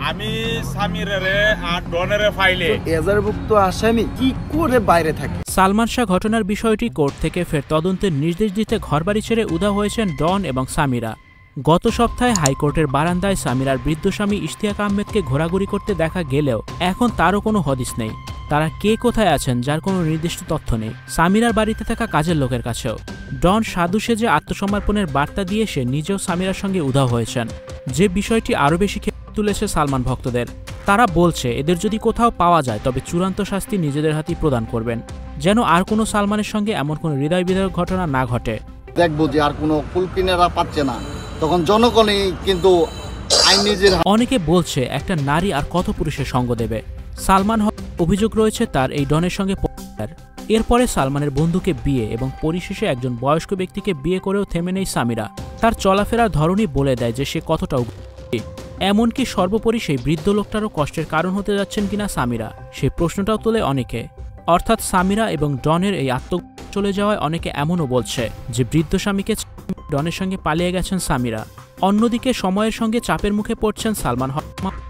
আমি সামিরারে আর ডনেরে ফাইলে এজাহারভুক্ত আসামি কি করে বাইরে থাকে? সালমান শাহ ঘটনার বিষয়টি কোর্ট থেকে ফের তদন্তের নির্দেশ দিতে ঘরবাড়ি ছেড়ে উধাও হয়েছেন ডন এবং সামিরা। গত সপ্তাহে হাইকোর্টের বারান্দায় সামিরার বৃদ্ধ স্বামী ইশতিয়াক আহমেদকে ঘোরাঘুরি করতে দেখা গেলেও এখন তারও কোনো হদিস নেই। তারা কে কোথায় আছেন যার কোনো নির্দিষ্ট তথ্য নেই সামিরার বাড়িতে থাকা কাজের লোকের কাছেও। ডন সাধু সেজে আত্মসমর্পণের বার্তা দিয়ে সে নিজেও সামিরার সঙ্গে উধাও হয়েছেন, যে বিষয়টি আরও বেশি খেপে তুলেছে সালমান ভক্তদের। তারা বলছে এদের যদি কোথাও পাওয়া যায় তবে চূড়ান্ত শাস্তি নিজেদের হাতেই প্রদান করবেন, যেন আর কোনো সালমানের সঙ্গে এমন কোনো হৃদয় বিদারক ঘটনা না ঘটে। দেখবো যে আর কোনো কুলকিনেরা পাচ্ছে না, তখন জনগণই কিন্তু আইন নিজের। অনেকে বলছে একটা নারী আর কত পুরুষের সঙ্গ দেবে। সালমান অভিযোগ রয়েছে তার এই ডনের সঙ্গে। এরপরে সালমানের বন্ধুকে বিয়ে এবং পরিশেষে একজন বয়স্ক ব্যক্তিকে বিয়ে করেও থেমে নেই সামিরা। তার চলাফেরার ধরনই বলে দেয় যে সে কতটা এমনকি সর্বোপরি সেই বৃদ্ধ লোকটারও কষ্টের কারণ হতে যাচ্ছেন কিনা সামিরা, সেই প্রশ্নটাও তোলে অনেকে। অর্থাৎ সামিরা এবং ডনের এই চলে যাওয়ায় অনেকে এমনও বলছে যে বৃদ্ধ স্বামীকে ডনের সঙ্গে পালিয়ে গেছেন সামিরা। অন্যদিকে সময়ের সঙ্গে চাপের মুখে পড়ছেন সালমান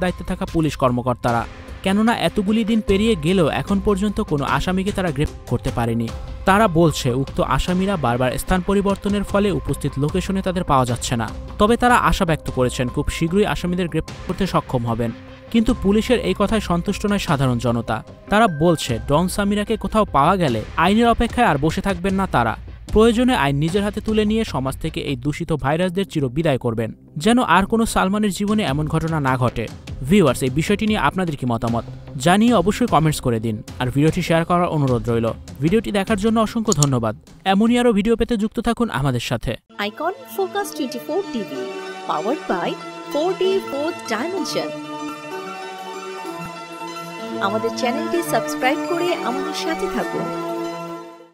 দায়িত্বে থাকা পুলিশ কর্মকর্তারা, কেননা এতগুলি দিন পেরিয়ে গেলেও এখন পর্যন্ত কোনো আসামিকে তারা গ্রেপ্তার করতে পারেনি। তারা বলছে উক্ত আসামিরা বারবার স্থান পরিবর্তনের ফলে উপস্থিত লোকেশনে তাদের পাওয়া যাচ্ছে না। তবে তারা আশা ব্যক্ত করেছেন খুব শীঘ্রই আসামিদের গ্রেপ্তার করতে সক্ষম হবেন। কিন্তু পুলিশের এই কথায় সন্তুষ্ট নয় সাধারণ জনতা। তারা বলছে ডন সামিরাকে কোথাও পাওয়া গেলে আইনের অপেক্ষায় আর বসে থাকবেন না তারা। প্রয়োজনে আইন নিজের হাতে তুলে নিয়ে সমাজ থেকে এই দূষিত ভাইরাসদের চির বিদায় করবেন, যেন আর কোনো সালমানের জীবনে এমন ঘটনা না ঘটে। ভিউয়ার্স, এই বিষয়টি নিয়ে আপনাদের কি মতামত জানিয়ে অবশ্যই কমেন্টস করে দিন, আর ভিডিওটি শেয়ার করার অনুরোধ রইল। ভিডিওটি দেখার জন্য অসংখ্য ধন্যবাদ। এমনই আরও ভিডিও পেতে যুক্ত থাকুন আমাদের সাথে। Icon focus 24 TV, powered by 4D Fourth Dimension। আমাদের চ্যানেলটি সাবস্ক্রাইব করে আমাদের সাথে থাকুন।